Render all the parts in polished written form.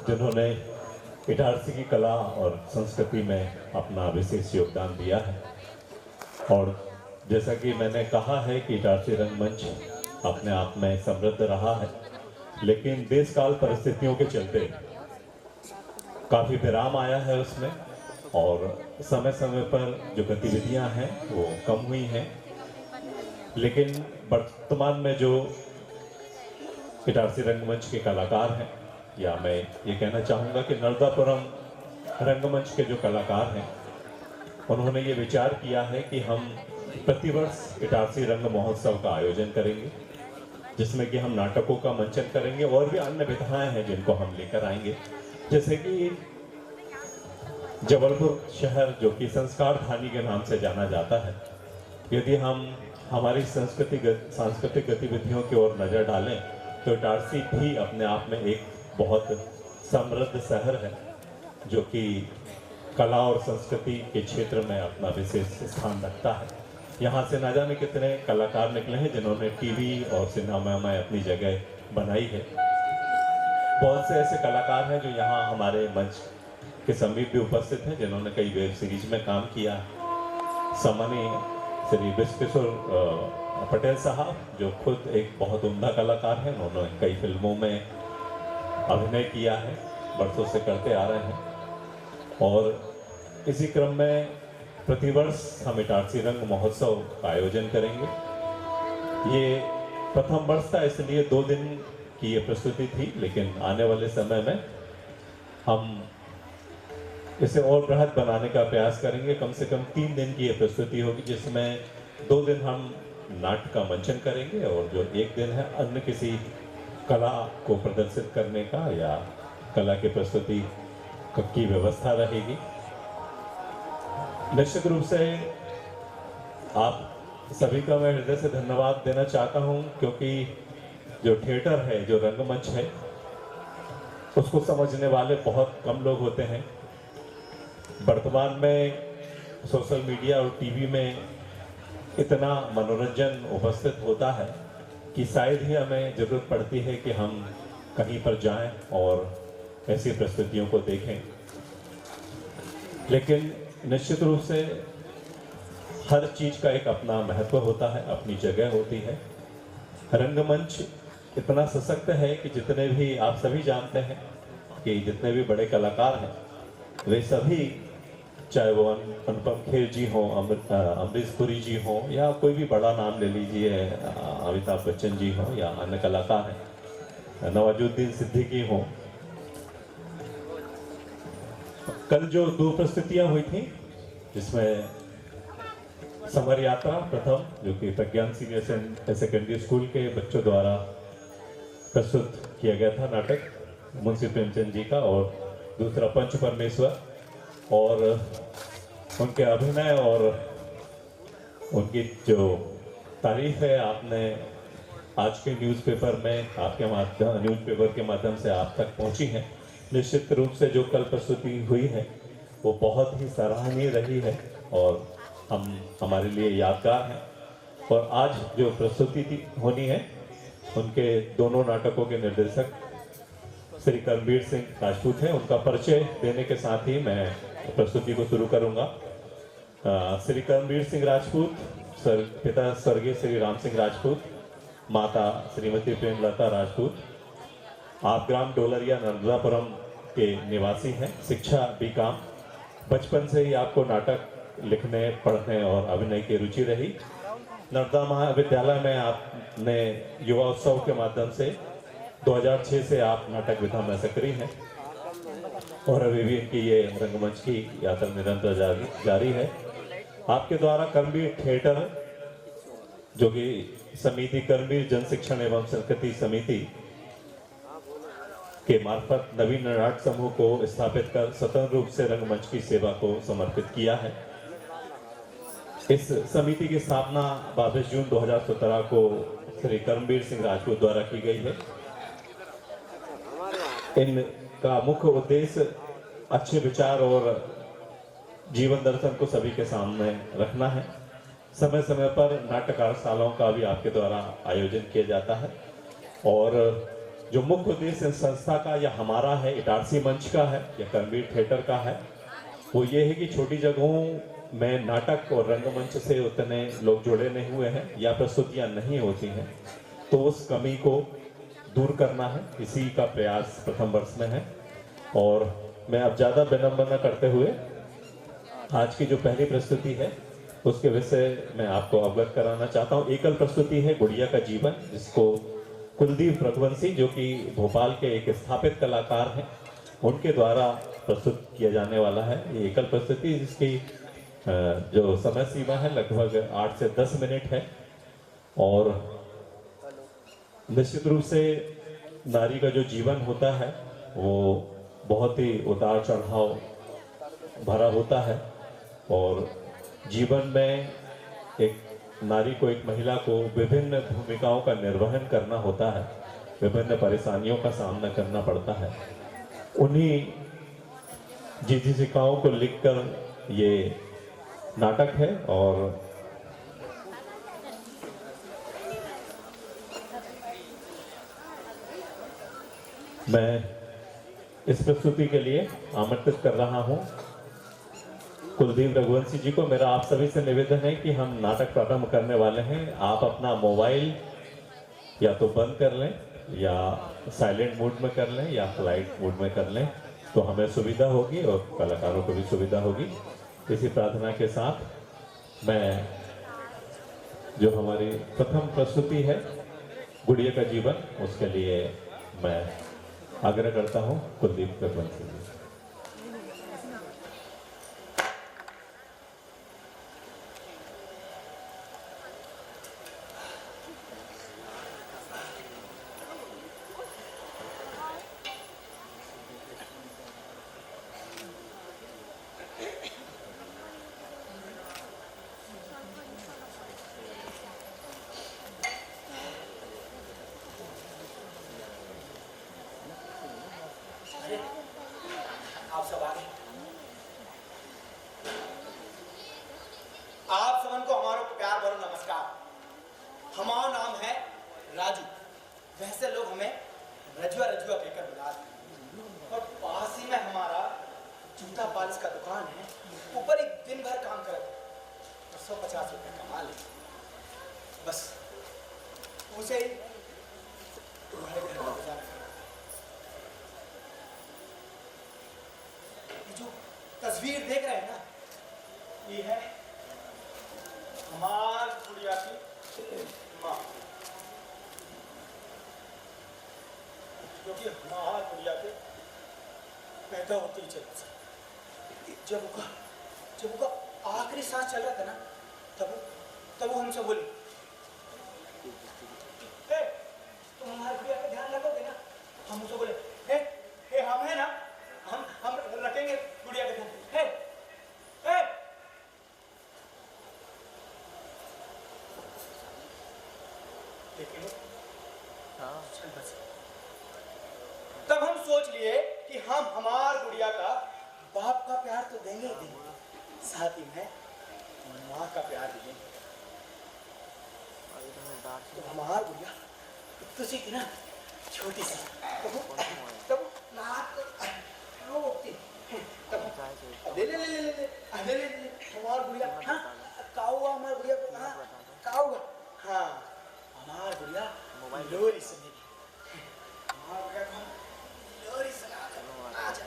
जिन्होंने इटारसी की कला और संस्कृति में अपना विशेष योगदान दिया है। और जैसा कि मैंने कहा है कि इटारसी रंगमंच अपने आप में समृद्ध रहा है, लेकिन देश काल परिस्थितियों के चलते काफ़ी विराम आया है उसमें, और समय समय पर जो गतिविधियां हैं वो कम हुई हैं। लेकिन वर्तमान में जो इटारसी रंगमंच के कलाकार हैं, या मैं ये कहना चाहूँगा कि नर्मदापुरम रंगमंच के जो कलाकार हैं, उन्होंने ये विचार किया है कि हम प्रतिवर्ष इटारसी रंग महोत्सव का आयोजन करेंगे, जिसमें कि हम नाटकों का मंचन करेंगे और भी अन्य विधाएं हैं जिनको हम लेकर आएंगे। जैसे कि जबलपुर शहर जो कि संस्कार धानी के नाम से जाना जाता है, यदि हम हमारी सांस्कृतिक गतिविधियों की ओर नज़र डालें तो इटारसी भी अपने आप में एक बहुत समृद्ध शहर है, जो कि कला और संस्कृति के क्षेत्र में अपना विशेष स्थान रखता है। यहाँ से न जाने कितने कलाकार निकले हैं जिन्होंने टीवी और सिनेमा में अपनी जगह बनाई है। बहुत से ऐसे कलाकार हैं जो यहाँ हमारे मंच के समीप भी उपस्थित हैं, जिन्होंने कई वेब सीरीज में काम किया। सम्मानीय श्री विश्वकिशोर पटेल साहब, जो खुद एक बहुत उम्दा कलाकार हैं, उन्होंने कई फिल्मों में अभिनय किया है, बरसों से करते आ रहे हैं। और इसी क्रम में प्रतिवर्ष हम इटारसी रंग महोत्सव का आयोजन करेंगे। ये प्रथम वर्ष था, इसलिए 2 दिन की ये प्रस्तुति थी, लेकिन आने वाले समय में हम इसे और बृहद बनाने का प्रयास करेंगे। कम से कम 3 दिन की ये प्रस्तुति होगी, जिसमें 2 दिन हम नाट्य का मंचन करेंगे और जो 1 दिन है अन्य किसी कला को प्रदर्शित करने का या कला की प्रस्तुति की व्यवस्था रहेगी। निश्चित रूप से आप सभी का मैं हृदय से धन्यवाद देना चाहता हूं, क्योंकि जो थिएटर है, जो रंगमंच है, उसको समझने वाले बहुत कम लोग होते हैं। वर्तमान में सोशल मीडिया और टीवी में इतना मनोरंजन उपस्थित होता है कि शायद ही हमें ज़रूरत पड़ती है कि हम कहीं पर जाएं और ऐसी प्रस्तुतियों को देखें। लेकिन निश्चित रूप से हर चीज़ का एक अपना महत्व होता है, अपनी जगह होती है। रंगमंच इतना सशक्त है कि जितने भी आप सभी जानते हैं कि जितने भी बड़े कलाकार हैं, वे सभी, चाहे वो अनुपम खेर जी हों, अमरीश पुरी जी हों, या कोई भी बड़ा नाम ले लीजिए, अमिताभ बच्चन जी हों, या अन्य कलाकार हैं, नवाजुद्दीन सिद्दीकी हों। कल जो 2 प्रस्तुतियां हुई थी, जिसमें समर यात्रा प्रथम, जो कि प्रज्ञान सीनियर सेकेंडरी स्कूल के बच्चों द्वारा प्रस्तुत किया गया था नाटक मुंशी प्रेमचंद जी का, और दूसरा पंच परमेश्वर, और उनके अभिनय और उनकी जो तारीफ है आपने आज के न्यूज़पेपर में, आपके न्यूज़पेपर के माध्यम से आप तक पहुंची है। निश्चित रूप से जो कल प्रस्तुति हुई है वो बहुत ही सराहनीय रही है और हमारे लिए यादगार है। और आज जो प्रस्तुति होनी है, उनके दोनों नाटकों के निर्देशक श्री कर्मवीर सिंह राजपूत हैं। उनका परिचय देने के साथ ही मैं प्रस्तुति को शुरू करूंगा। श्री कर्मवीर सिंह राजपूत, पिता स्वर्गीय श्री राम सिंह राजपूत, माता श्रीमती प्रेमलता राजपूत, आप ग्राम डोलरिया नर्मदापुरम के निवासी हैं। शिक्षा बीकॉम, बचपन से ही आपको नाटक लिखने, पढ़ने और अभिनय की रुचि रही। नर्मदा महाविद्यालय में आपने युवा उत्सव के माध्यम से 2006 से आप नाटक विधा में सक्रिय हैं और अभी भी इनकी ये रंगमंच की यात्रा निरंतर जारी है। आपके द्वारा कर्मवीर थिएटर, जो कि समिति कर्मवीर जन शिक्षण एवं संस्कृति समिति के मार्फत नवीन नाट्य समूह को स्थापित कर स्वतंत्र रूप से रंगमंच की सेवा को समर्पित किया है। इस समिति की स्थापना 22 जून 2017 को श्री कर्मवीर सिंह राजपूत द्वारा की गई है। इनका मुख्य उद्देश्य अच्छे विचार और जीवन दर्शन को सभी के सामने रखना है। समय समय पर नाट्य कार्यशालाओं का भी आपके द्वारा आयोजन किया जाता है और जो मुख्य उद्देश्य इस संस्था का या हमारा है, इटारसी मंच का है या कर्मवीर थिएटर का है, वो ये है कि छोटी जगहों में नाटक और रंगमंच से उतने लोग जुड़े नहीं हुए हैं या प्रस्तुतियां नहीं होती हैं, तो उस कमी को दूर करना है, इसी का प्रयास प्रथम वर्ष में है। और मैं अब ज़्यादा विनम्र करते हुए आज की जो पहली प्रस्तुति है उसके विषय में आपको अवगत कराना चाहता हूँ। एकल प्रस्तुति है गुड़िया का जीवन, जिसको कुलदीप रघुवंशी जो कि भोपाल के एक स्थापित कलाकार हैं, उनके द्वारा प्रस्तुत किया जाने वाला है। ये एकल प्रस्तुति जिसकी जो समय सीमा है लगभग 8 से 10 मिनट है और निश्चित रूप से नारी का जो जीवन होता है वो बहुत ही उतार चढ़ाव भरा होता है और जीवन में एक नारी को, एक महिला को विभिन्न भूमिकाओं का निर्वहन करना होता है, विभिन्न परेशानियों का सामना करना पड़ता है। उन्हीं जिज्ञासिकाओं को लिखकर ये नाटक है और मैं इस प्रस्तुति के लिए आमंत्रित कर रहा हूं कुलदीप रघुवंशी जी को। मेरा आप सभी से निवेदन है कि हम नाटक प्रारंभ करने वाले हैं। आप अपना मोबाइल या तो बंद कर लें या साइलेंट मोड में कर लें या फ्लाइट मोड में कर लें, तो हमें सुविधा होगी और कलाकारों को भी सुविधा होगी। इसी प्रार्थना के साथ मैं जो हमारी प्रथम प्रस्तुति है गुड़िया का जीवन, उसके लिए मैं आग्रह करता हूं कुलदीप रघुवंशी जी। आप सबन को हमारा प्यार भरो नमस्कार। हमारा नाम है राजू। वैसे लोग हमें रजुआ रजुआ कहकर बुलाते हैं और पास ही में हमारा जूता पालिश का दुकान है। ऊपर एक दिन भर काम करते और 150 रुपये कमा ले, बस उसे ही तुम्हारे घर में गुजारा करो। ये जो तस्वीर देख रहे हैं ना, ये है हमार गुड़िया की माँ, क्योंकि हमार गुड़िया के पैदा होते ही चला, जब उनका आखिरी सांस चल रहा था ना, तब वो हमसे बोली, तुम हमारी गुड़िया का ध्यान रखोगे ना? हम उसे बोले, हे हम है ना, हम रखेंगे गुड़िया का ध्यान। लेकिन चल बस। तब हम सोच लिए कि हम हमार गुड़िया का बाप का प्यार तो देंगे ही देंगे, साथ ही में माँ का प्यार भी देंगे। तो हमार गुड़िया तुझे की ना छोटी सी, तब नाक वो उठती, तब ले ले ले ले ले ले ले ले हमार गुड़िया, हाँ काऊगा हमार गुड़िया को, हाँ काऊगा, हाँ हमार गुड़िया लोरी सुनेगी, हमार गुड़िया को लोरी सुना कर आ जा।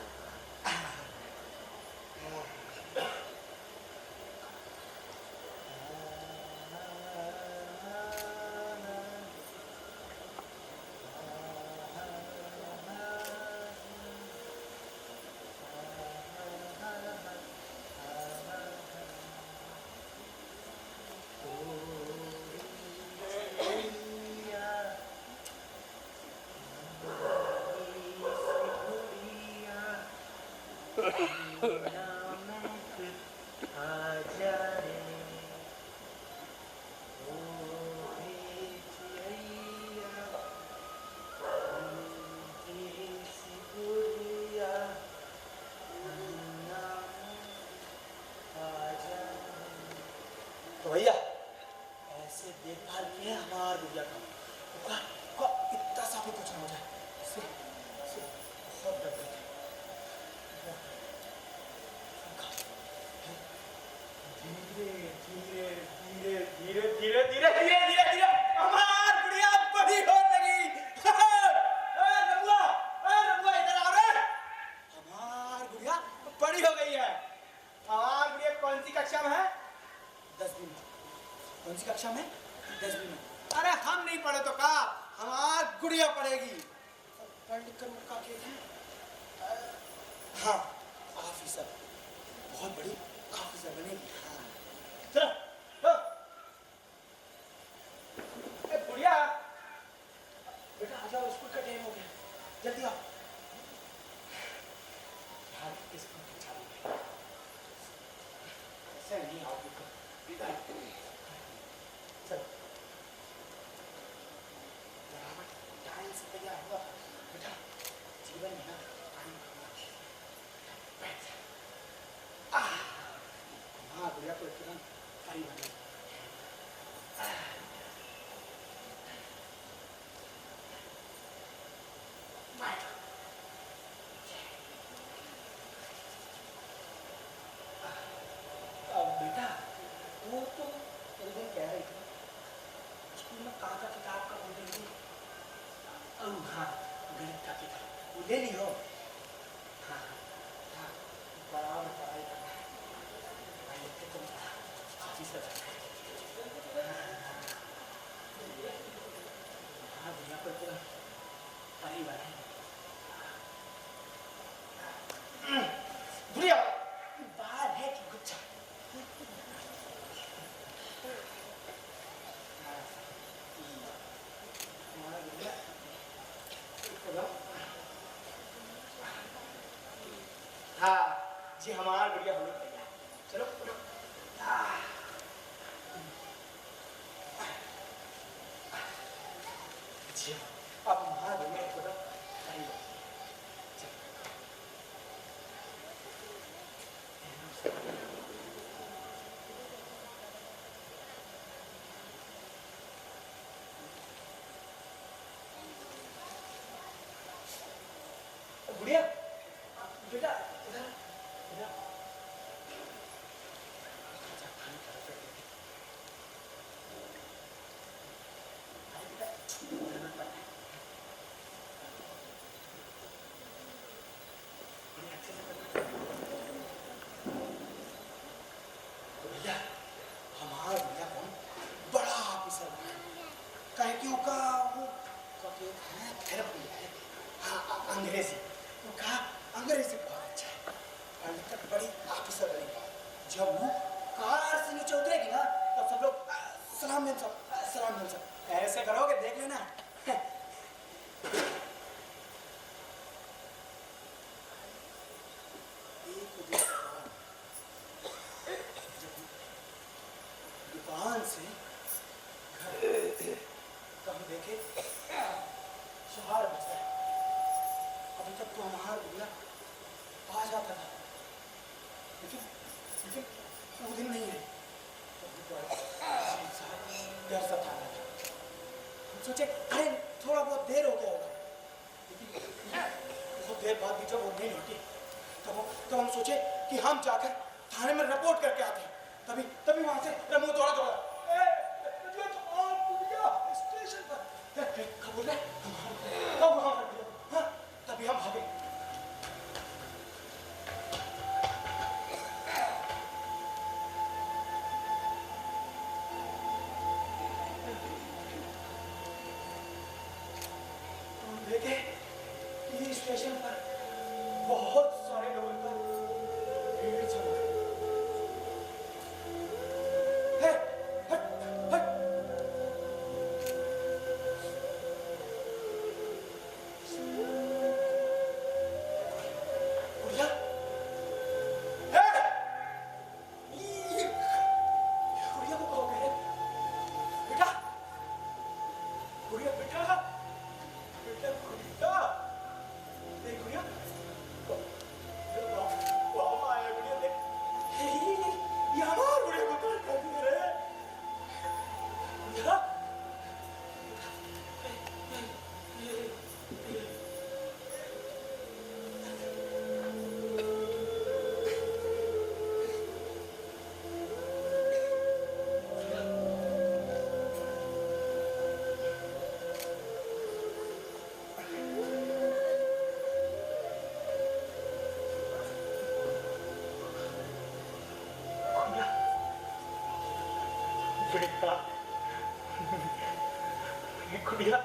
तो भैया ऐसे देखभाल किए हमार गुड़िया का इतना सा भी कुछ ना हो जाए, धीरे धीरे धीरे धीरे हमार गुड़िया बड़ी होने लगी। रमुआ इधर आओ रे। हमार गुड़िया बड़ी हो गई है। हमार गुड़िया कौन सी कक्षा में है? 10वीं में। कौन सी कक्षा में? 10वीं में। अरे हम नहीं पढ़े तो का, हमार गुड़िया पढ़ेगी। पढ़ लिख कर मुक्का के हैं। हाँ, ऑफिसर, बहुत बड़ी ऑफिसर बनेगी। हाँ चलो गुड़िया, बेटा आ जाओ, स्कूल का टाइम हो गया, जल्दी आओ। यार स्कूल की चाबी ऐसे नहीं आओगे तो चलो बराबर टाइम से तैयार हुआ बेटा। जीवन में ना टाइम बैठ जा। हाँ गुड़िया को तुरंत परी बने। बेटा वो तो एक दिन कह रही थी स्कूल में कहाँ का किताब का बोल रही थी। हाँ गणित का किताब वो ले ली हो। हाँ हाँ बराबर पढ़ाई करना है, पढ़ाई लिख के तुम ऑफिसर हाँ दुनिया पर पूरा परिवार है। दुनिया बाहर है कि गुच्छा? हाँ जी हमारा गुड़िया हम लोग तैयार। चलो जी अब हमारा गुड़िया को तो गुड़िया बेटा इधर इधर भैया हमारा भैया कौन बड़ा ऑफिसर बना कहे कि उसका वो थेरेपी है। हाँ अंग्रेजी वो कहा अंग्रेजी बहुत अच्छा है, पढ़ लिख कर बड़ी ऑफिसर बनेगी। जब वो कार से नीचे उतरेगी ना तब सब लोग सलाम मेम साहब, सलाम मेम साहब ऐसे करोगे देख लेना। एक दिन दुकान से घर तो हम देखे 4 बज गए। अभी तक तो हमारा गुड़िया आ जाता था, लेकिन वो दिन नहीं है। डर सा था। हम सोचे अरे थोड़ा बहुत देर हो गया होगा, लेकिन बहुत देर बाद भी जब वो नहीं लौटी तब हम सोचे कि हम जाकर थाने में रिपोर्ट करके आते हैं। तभी वहां से रमू दौड़ा स्टेशन पर खबर है कब वहां रख दिया। हाँ तभी हम भागे। देखे कि स्टेशन पर बहुत सारे लोगों का भीड़ जमा है। हट हट गुड़िया गुड़िया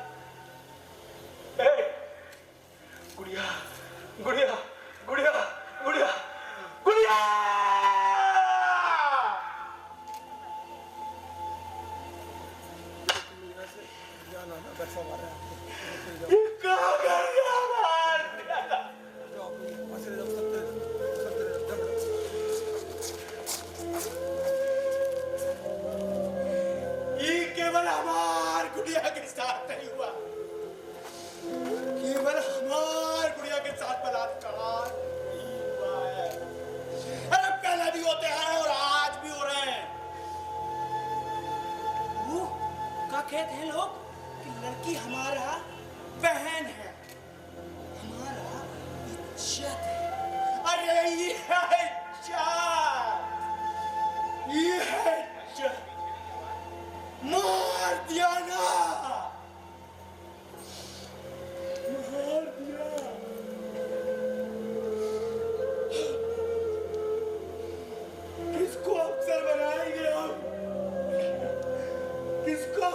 ए गुड़िया गुड़िया गुड़िया गुड़िया गुड़िया ये कहाँ कर गया मार दिया ये केवल हमार गुड़िया के साथ नहीं हुआ केवल हमार गुड़िया के साथ बलात्कार नहीं हुआ है अरे पहले भी होते हैं और आज भी हो रहे हैं वो क्या कहते हैं लोग कि लड़की हमारा बहन है हमारा इज्जत है अरे ये है इज्जत ये है इज्जत मार दिया ना मार दिया किसको अफसर बनाएंगे हम किसको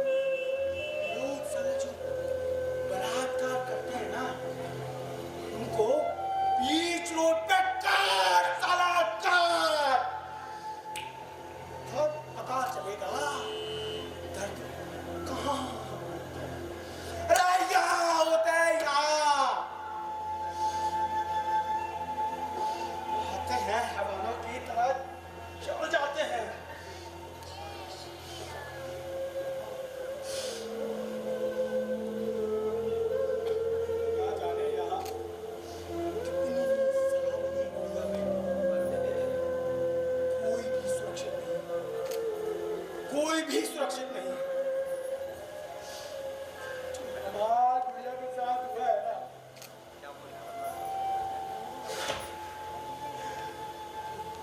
लोग साले जो बलात्कार करते हैं ना उनको बीच रोड पे काट साला काट तब पता चलेगा दर्द कहाँ अरे यहाँ होता है यहाँ आते हैं हैवानों की तरह चल जाते हैं क्या जाने यहाँ कितनी सारी गुड़िया में कोई भी सुरक्षित नहीं कोई भी सुरक्षित नहीं जो हमारी गुड़िया के साथ हुआ है ना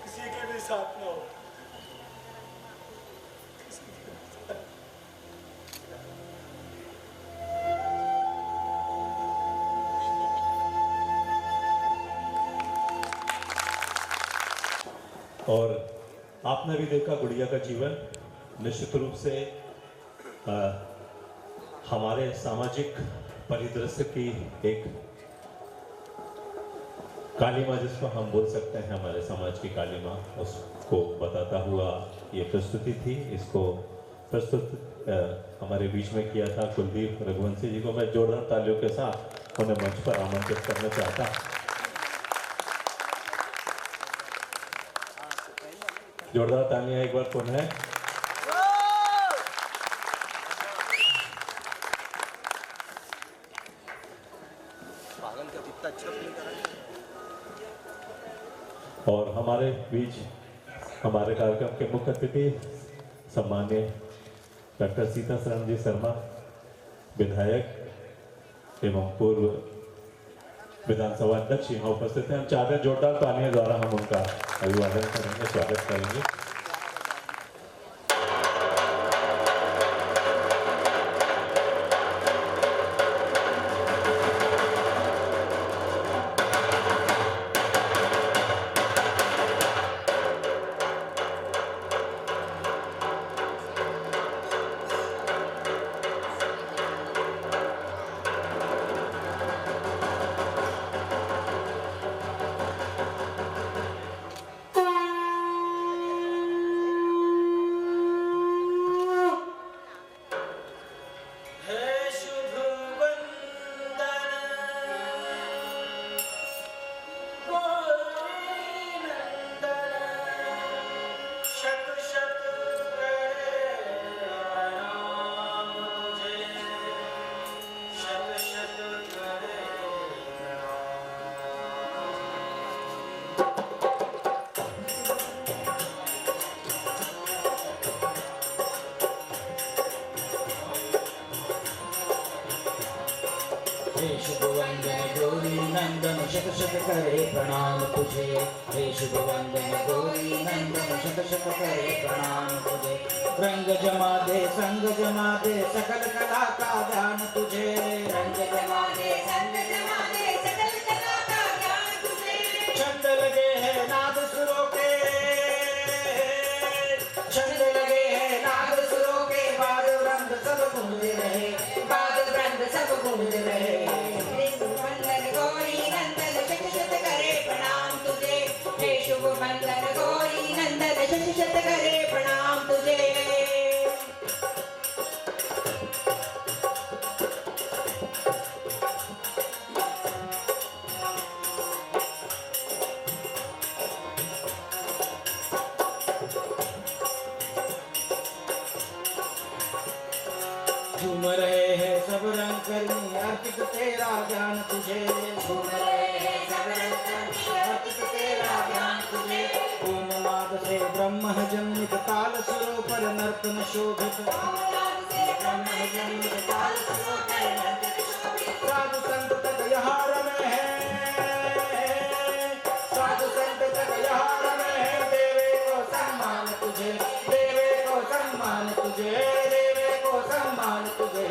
किसी के भी साथ ना हो किसी के भी साथ। और आपने भी देखा गुड़िया का जीवन निश्चित रूप से हमारे सामाजिक परिदृश्य की एक काली माँ जिसको हम बोल सकते हैं हमारे समाज की काली माँ उसको बताता हुआ ये प्रस्तुति थी इसको प्रस्तुत हमारे बीच में किया था कुलदीप रघुवंशी जी को मैं जोरदार तालियों के साथ उन्हें मंच पर आमंत्रित करना चाहता जोरदार तालियां एक बार पुनः और हमारे बीच हमारे कार्यक्रम के मुख्य अतिथि सम्मान्य डॉक्टर सीतासरण जी शर्मा विधायक एवं पूर्व विधानसभा अध्यक्ष यहाँ उपस्थित हैं हम चाहते हैं जोरदार तालियों द्वारा हम उनका अभिवादन करेंगे स्वागत करेंगे शत शत करे प्रणाम तुझे हे शुभ वंदन गौरी नंदन शत शत करे प्रणाम तुझे रंग जमा दे संग जमा दे सकल कला का ध्यान तुझे रंग जमा दे संग जमा दे सकल कला का ज्ञान तुझे छंद लगे है नाद सुरों के गूंज रहे। हे शुभ बंधन गौरी नंदन शत शत करे प्रणाम तुझे। हे शुभ बंधन गौरी नंदन शत शत करे प्रणाम तुझे। झूम रहे हैं सब रंग करनी अर्पित तेरा ज्ञान तुझे। झूम रहे हैं सब रंग करनी अर्पित तेरा ज्ञान तुझे। पूर्ण नाद से ब्रह्म जन्मित ताल सुरों पर नर्तन शोभित। साधु संत तक यहाँ रमे हैं, साधु संत तक यहाँ रमे हैं। देवे को सम्मान तुझे, देवे को सम्मान तुझे, देवे को सम्मान तुझे।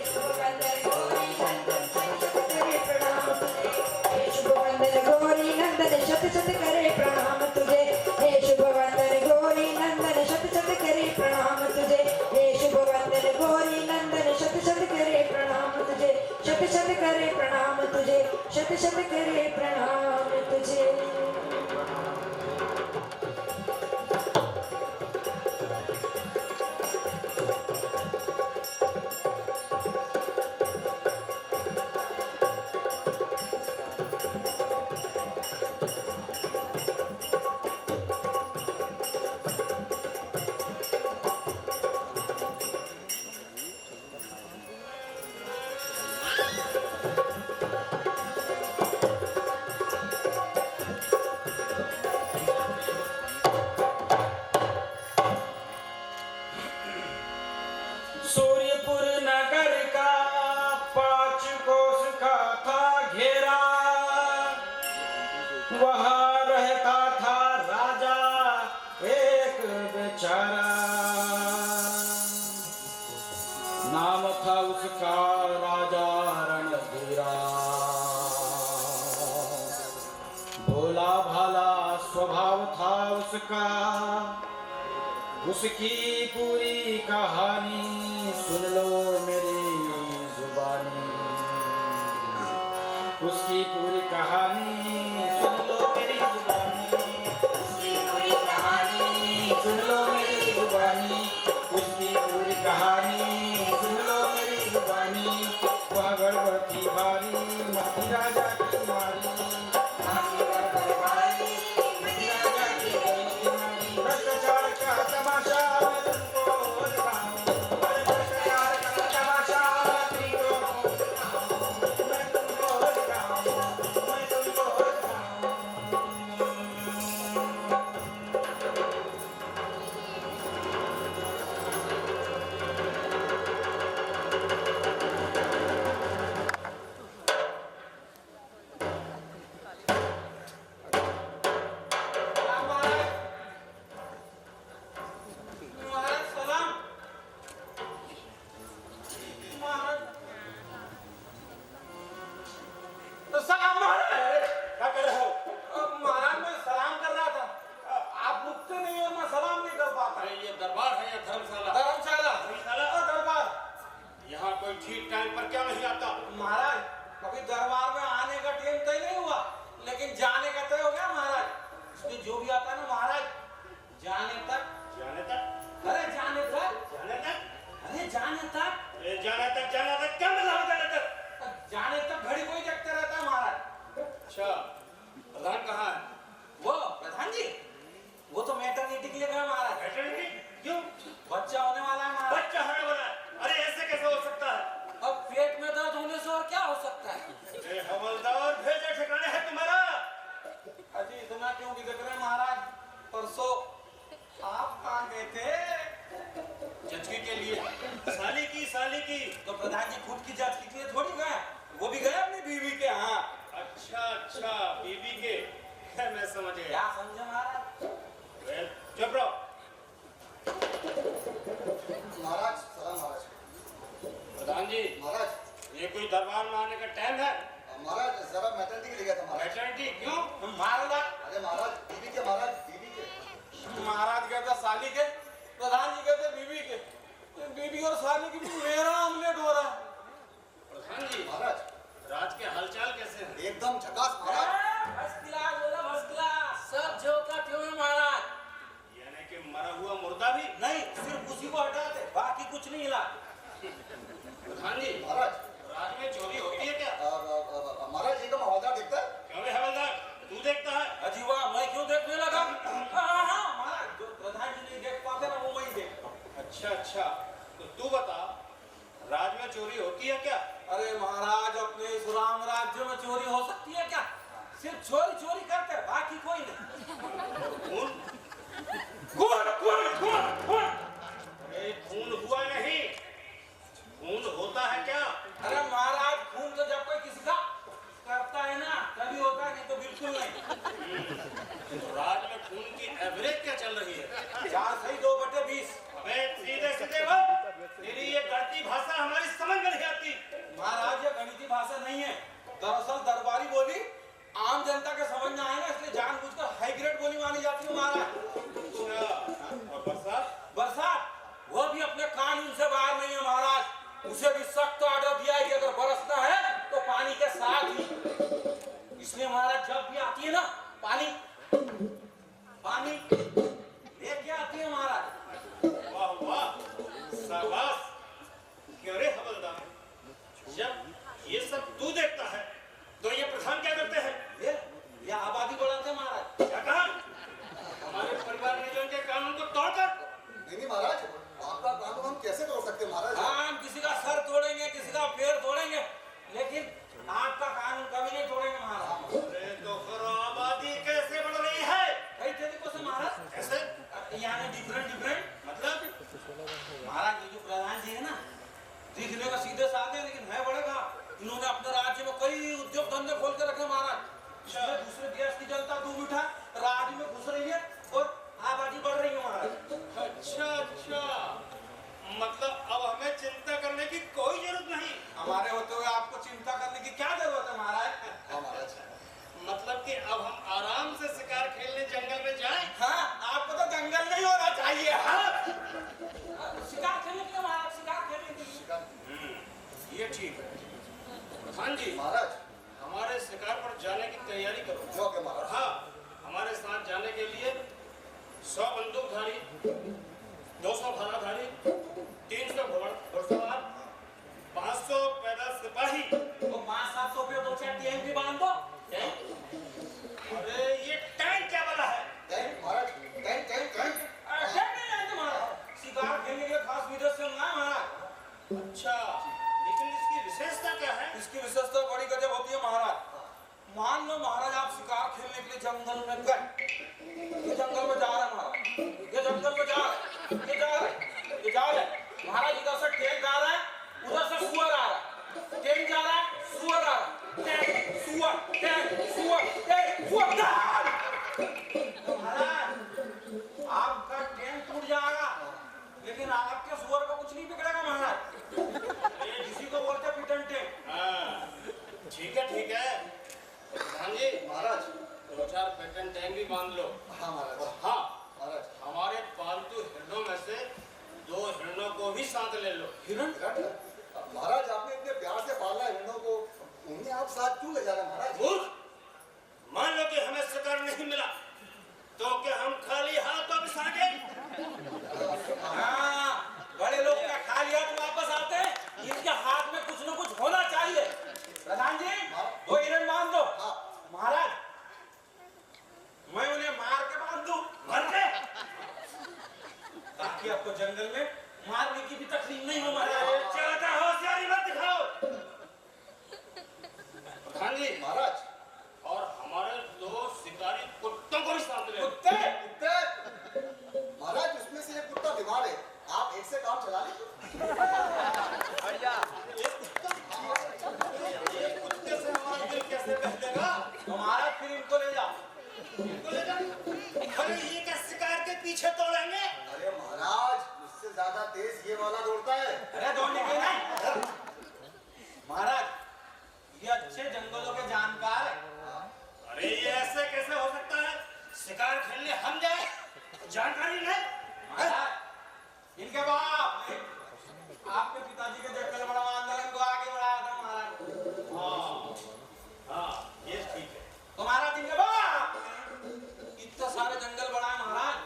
शुभ बंधन गौरी नंदन शत शत करे प्रणाम तुझे। हे शुभ बंधन गौरी नंदन शत शत करे प्रणाम तुझे। हे शुभ बंधन गौरी नंदन शत शत करे प्रणाम तुझे। हे शुभ बंधन गौरी नंदन शत शत करे प्रणाम तुझे। शत शत करे प्रणाम तुझे। शत शत करे प्रणाम तुझे। सूर्यपुर नगर का 5 कोस का था घेरा। वहाँ रहता था राजा एक बेचारा। नाम था उसका राजा रणधीरा। भोला भाला स्वभाव था उसका। उसकी पूरी कहानी सुन लो मेरी जुबानी। उसकी पूरी कहानी सुन लो मेरी जुबानी। उसकी पूरी कहानी सुन लो मेरी जुबानी। उसकी पूरी कहानी सुन लो मेरी जुबानी। वह गर्भवती बारी मती राजा की मारी। भ्रष्टाचार का तमाशा मैं तुमको दिखाऊं। अरे भ्रष्टाचार का तमाशा तुमको दिखाऊं। मैं तुमको दिखाऊं। मैं तुमको दिखाऊं। ठीक टाइम पर क्या नहीं आता? महाराज कभी दरबार में आने का टाइम तय नहीं हुआ, लेकिन जाने का तय हो गया महाराज। इसलिए जो भी आता है ना महाराज, जाने तक जाने तक अरे जाने तक जाने तक अरे जाने तक जाने तक क्या मतलब जाने तक? जाने तक घड़ी कोई देखते रहता है महाराज। अच्छा, प्रधान कहाँ है? वो प्रधान जी वो तो मैटरनिटी के लिए गए महाराज। मैटरनिटी? क्यों? बच्चा होने वाला है महाराज। बच्चा होने वाला है? अरे ऐसे कैसे हो सकता है? अब पेट में दर्द होने से और क्या हो सकता है? ए हवलदार, भेजे ठिकाने है तुम्हारा? अजी इतना क्यों बिगड़ रहे महाराज? परसों आप कहाँ गए थे? जचकी के लिए। साली की तो प्रधान जी खुद की जांच के लिए थोड़ी गए, वो भी गए अपनी बीवी के यहाँ। अच्छा, बीबी के। मैं समझ गया। क्या समझे महाराज? चुप रहो। महाराज सलाम महाराज। प्रधान जी, महाराज ये कोई दरबार में आने का टाइम है? महाराज जरा मैटरनिटी के लिए गया था महाराज। मैटरनिटी क्यों? महाराज अरे महाराज बीवी के महाराज कहते साली के, प्रधान जी कहते बीवी के। बीवी और साली की मेरा ऑमलेट हो रहा है। प्रधान जी, सिर्फ चोरी चोरी करते हैं, बाकी कोई नहीं। खून अरे खून हुआ नहीं, खून होता है क्या? अरे महाराज खून तो जब कोई किसी का करता है ना तभी होता है, नहीं तो बिल्कुल नहीं। तो राज में खून की एवरेज क्या चल रही है? 4 सही 2/20। हमें सीधे सीधे बोल, तेरी ये गढ़ती भाषा हमारी समझ में नहीं आती। महाराज ये गणितीय भाषा नहीं है, दरअसल दरबारी बोली आम जनता के समझ में आए ना, इसलिए जानबूझकर हाई ग्रेड बोली मानी जाती है महाराज। और बरसात? बरसात वो भी अपने कानून से बाहर नहीं है महाराज, उसे भी सख्त ऑर्डर दिया है कि अगर बरसना है तो पानी के साथ ही। इसलिए महाराज जब भी आती है ना पानी लेके आती है महाराज। वाह वाह, शाबाश। क्यों रे हवलदार, जब ये सब तू देखता है तो ये प्रधान क्या करते हैं? ये आबादी बढ़ाते हैं महाराज। क्या कहा? हमारे परिवार नियोजन के कानून को तोड़कर? नहीं महाराज, आपका कानून हम कैसे तोड़ सकते हैं महाराज? हाँ, हम किसी का सर तोड़ेंगे, किसी का पैर तोड़ेंगे, लेकिन आपका कानून कभी नहीं तोड़ेंगे महाराज। अरे तो फिर आबादी कैसे बढ़ रही है? कई तरीकों से महाराज। कैसे? यानी डिफरेंट मतलब? महाराज ये जो प्रधान जी है ना, दिखने का सीधे साधे लेकिन है बड़ेगा। इन्होंने अपने राज्य में कई उद्योग धंधे खोल के रखे महाराज। इसमें दूसरे देश की जनता दूर उठा राज्य में घुस रही है और आबादी बढ़ रही है महाराज। अच्छा, मतलब अब हमें चिंता करने की कोई जरूरत नहीं। हमारे होते हुए आपको चिंता करने की क्या जरूरत है महाराज? हाँ महाराज। मतलब कि अब हम आराम से शिकार खेलने जंगल में जाएं? हाँ, आपको तो जंगल नहीं होना चाहिए। हाँ? शिकार खेलने के लिए महाराज, शिकार खेलने के लिए। ये ठीक है। प्रधान जी, महाराज हमारे शिकार पर जाने की तैयारी करो। जो के और महाराज। हाँ, हमारे साथ जाने के लिए 100 बंदूकधारी, 200 भालाधारी, 300 घुड़सवार, 500 पैदल सिपाही। तो 500-700 पे 2-4 टैंक भी बांध दो। अरे ये टैंक क्या वाला है? टैंक महाराज, टैंक टैंक टैंक। टैंक नहीं जानते महाराज, शिकार खेलने के लिए खास विदेश से मंगाए महाराज। अच्छा, लेकिन इसकी विशेषता क्या है? इसकी विशेषता बड़ी गजब होती है महाराज। मान लो महाराज आप शिकार खेलने के लिए जंगल में गए, ये जंगल में जा रहे हैं महाराज, ये जंगल में जा रहे हैं, ये जा रहे हैं महाराज। इधर से टैंक जा रहा है, उधर से सुअर आ रहा है, टैंक जा रहा है, सुअर आ रहा है, टैंक सुअर, टैंक सुअर, टैंक सुअर। तो महाराज आपका टैंक टूट जाएगा, लेकिन आपके सुअर का कुछ नहीं बिगड़ेगा महाराज। इसी को बोलते हैं पिटन टैंक। हाँ, ठीक है। प्रधान जी, महाराज। 2-4 पैटर्न टैंक भी बांध लो। हाँ महाराज। हाँ, महाराज। हमारे पालतू हिरणों में से 2 हिरणों को भी साथ ले लो। हिरण? महाराज आपने इतने प्यार से पाला है हिरणों को, उन्हें आप साथ क्यों ले जा रहे हैं महाराज? मूर्ख! मान लो कि हमें शिकार नहीं मिला तो क्या हम खाली हाथ वापस आ गए? हाँ, बड़े लोग क्या खाली हाथ वापस आते हैं? इनके हाथ में कुछ न कुछ होना चाहिए। प्रधान जी, वो हिरण बांध दो। महाराज, मैं उन्हें मार के बांध दूं, मर गए? ताकि आपको जंगल में मारने की भी तकलीफ नहीं हो महाराज। ज्यादा होशियारी मत दिखाओ। प्रधान जी, महाराज। और हमारे 2 शिकारी कुत्तों को भी साथ ले लो। कुत्ते? कुत्ते? महाराज उसमें से एक कुत्ता बीमार है, आप एक से काम चला लीजिए। ये कुत्ते से हमारा दिल कैसे बहलेगा? तो महाराज फिर इनको ले जाओ। इनको ले जा। अरे ये क्या शिकार के पीछे दौड़ेंगे? अरे महाराज उससे ज्यादा तेज ये वाला दौड़ता है। अरे दौड़ने के नहीं महाराज, ये अच्छे जंगलों के जानकार है। अरे ये ऐसे कैसे हो सकता है? शिकार खेलने हम जाए, जानकारी नहीं? महाराज, इनके बाप ने आपके पिताजी के जंगल बड़ा आंदोलन को आगे बढ़ाया था महाराज। हाँ, ये ठीक है। तो महाराज इनके बाप ने इतने सारे जंगल बढ़ाए महाराज,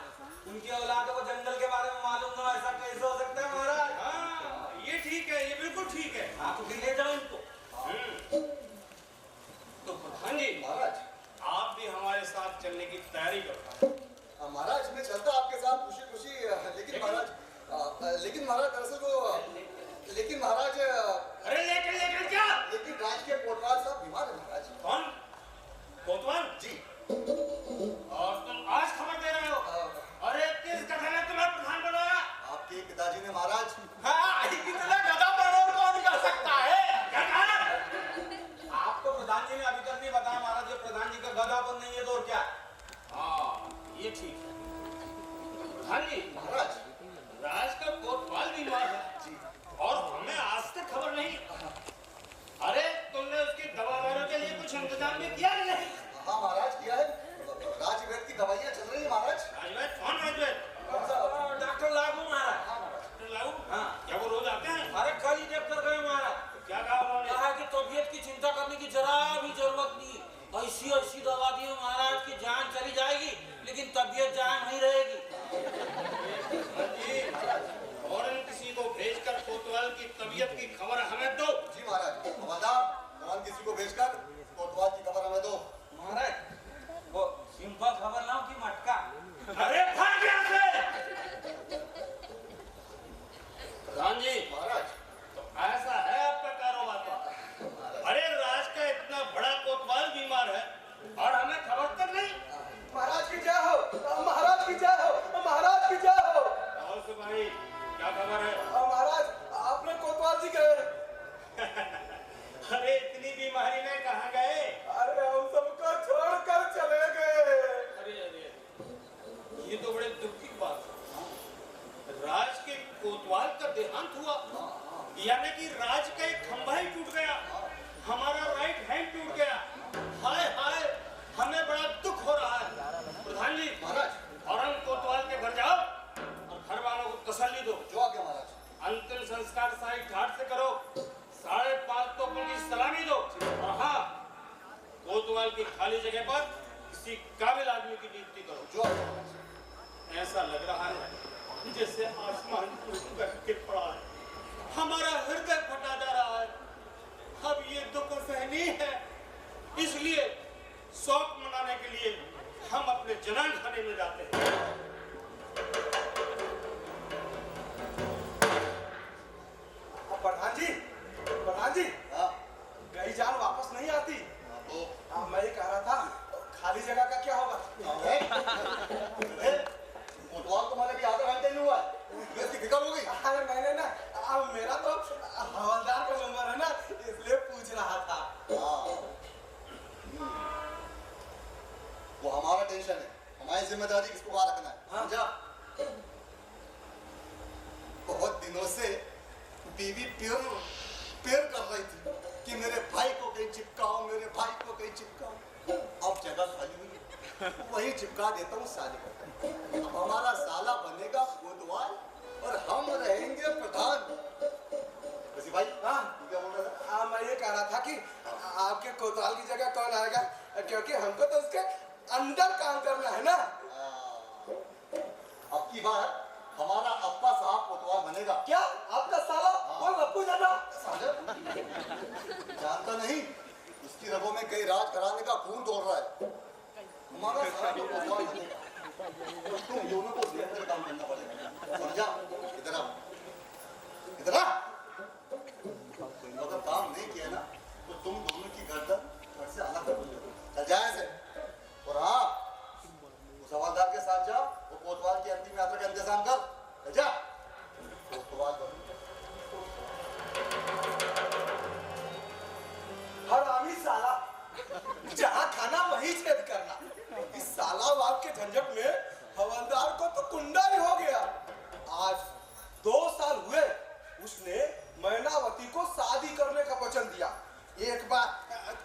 उनकी औलादों को जंगल के बारे में मालूम ना, ऐसा कैसे हो सकता है महाराज? हाँ, ये ठीक है, ये बिल्कुल ठीक है। आप भी ले जाओ इनको। तो प्रधान जी, महाराज। आप भी हमारे साथ चलने की तैयारी करो। महाराज मैं चलता आपके साथ खुशी खुशी, लेकिन महाराज दरअसल वो, लेकिन महाराज अरे लेकिन क्या? लेकिन राज के कोटवाल साहब बीमार है महाराज। कौन? कोतवाल जी और तुम आज खबर दे रहे हो? अरे किस कथन ने तुम्हें प्रधान बनाया? आपके पिताजी ने महाराज। हाँ, इतना गधा बनोर कौन कर सकता है? क्या कहा? आपको प्रधान जी ने अभी तक नहीं बताया महाराज, ये प्रधान जी का गधापन नहीं है तो और क्या? हाँ, ये ठीक है। प्रधान जी, महाराज राज का कोतवाल बीमार है जी। और हमें आज तक खबर नहीं। अरे तुमने उसकी दवा दारू के लिए कुछ इंतजाम भी किया कि नहीं? हाँ महाराज किया है। राजवैद्य की दवाइयाँ चल रही है महाराज। राजवैद्य? कौन राजवैद्य? कौन सा? डॉक्टर लागू महाराज। हाँ महाराज। डॉक्टर लागू? हाँ। क्या वो रोज आते हैं? अरे कल ही चेक कर गए महाराज। क्या कहा उन्होंने? कहा कि तबीयत की चिंता करने की जरा भी जरूरत नहीं। ऐसी ऐसी दवा दी महाराज की जान चली जाएगी लेकिन तबीयत जान नहीं रहेगी। और किसी को भेजकर कोतवाल की तबीयत की खबर हमें दो। जी महाराज। हवलदार कौन किसी को भेजकर कोतवाल की खबर हमें दो। महाराज वो सिंपल खबर लाऊं कि मटका? अरे भाग यहाँ से! प्रधान जी, महाराज तो ऐसा है आपका कारोबार का। अरे राज का इतना बड़ा कोतवाल बीमार है और हमें खबर तक नहीं। महाराज की जय हो। महाराज की जय हो। महाराज की जय हो। और सिपाही, क्या खबर है? महाराज आपने कोतवाल जी गए। अरे इतनी बीमारी में कहाँ गए? अरे हम सबको छोड़कर चले गए। अरे अरे, ये तो बड़े दुख की बात है। राज के कोतवाल का देहांत हुआ, यानी कि राज का एक खंभा ही टूट गया, हमारा राइट हैंड टूट गया। हाय हाय, हमें बड़ा दुख हो रहा है। प्रधान जी, महाराज फौरन कोतवाल के घर जाओ और घर वालों को तसल्ली दो। जो आज्ञा महाराज। अंतिम संस्कार शाही घाट से करो, 5.5 तोपों की सलामी दो और हाँ, कोतवाल की खाली जगह पर किसी काबिल आदमी की नियुक्ति करो। जो आज्ञा महाराज। ऐसा लग रहा है जैसे आसमान टूट कर गिर पड़ा है, हमारा हृदय फटा जा रहा है। अब ये दुख सहनीय है, इसलिए शौक मनाने के लिए हम अपने जनान खाने में जाते हैं। प्रधान जी गई जान वापस नहीं आती। तो मैं ये कह रहा था खाली जगह का क्या होगा? कोतवाल को मैंने भी आधा घंटे नहीं हुआ है। फिक्र हो गई। अरे मैंने ना अब मेरा तो हवलदार का नंबर है ना, इसलिए पूछ रहा था। वो हमारा टेंशन है, हमारी जिम्मेदारी किसको वहां रखना है। समझा? बहुत दिनों से बीवी प्यार कर रही थी कि मेरे भाई को कहीं चिपकाओ, मेरे भाई को कहीं चिपकाओ। अब जगह खाली हुई है, वही चिपका देता हूँ साले को। अब हमारा साला बनेगा कोतवाल और हम रहेंगे प्रधान। वैसे भाई क्या बोल रहा था? मैं ये कह रहा था कि आपके कोतवाल की जगह कौन आएगा, क्योंकि हमको तो उसके अंदर काम करना है ना। अब की बार हमारा अप्पा साहब कोतवाल बनेगा। क्या आपका साला? वो लप्पू दादा जानता नहीं, उसकी रगों में कई राज कराने का खून दौड़ रहा है। हमारा साला तो कोतवाल बनेगा, तुम दोनों को उसके अंदर काम करना पड़ेगा। समझा? इधर आओ, इधर आ। अगर काम नहीं किया ना तो तुम दोनों की गर्दन घर से अलग कर दो। चल जाए से। और हाँ, उस हवलदार के साथ जाओ, वो कोतवाल की अंतिम यात्रा का इंतजाम कर। जा कोतवाल हरामी साला, जहाँ खाना वही छेद करना। इस साला बाप के झंझट में हवलदार को तो कुंडा ही हो गया। आज 2 साल हुए उसने मैनावती को शादी करने का वचन दिया। एक बार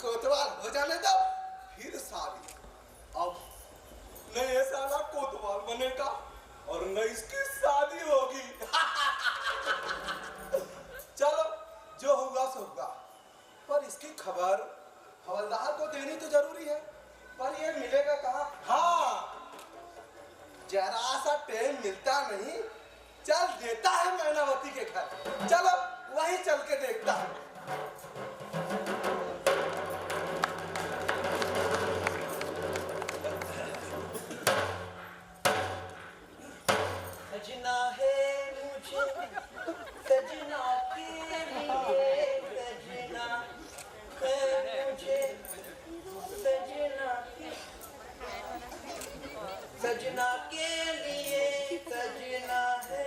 कोतवाल हो जाने दो, फिर शादी। अब न ये साला कोतवाल बनेगा और न इसकी शादी होगी। चलो जो हुआ सो हुआ, पर इसकी खबर हवलदार को देनी तो जरूरी है, पर ये मिलेगा कहाँ? हाँ, जरा सा टाइम मिलता नहीं, चल देता है मैनावती के घर। चलो वहीं चल के देखता है। सजना है मुझे सजना के लिए, सजना है मुझे सजना सजना के लिए सजना है,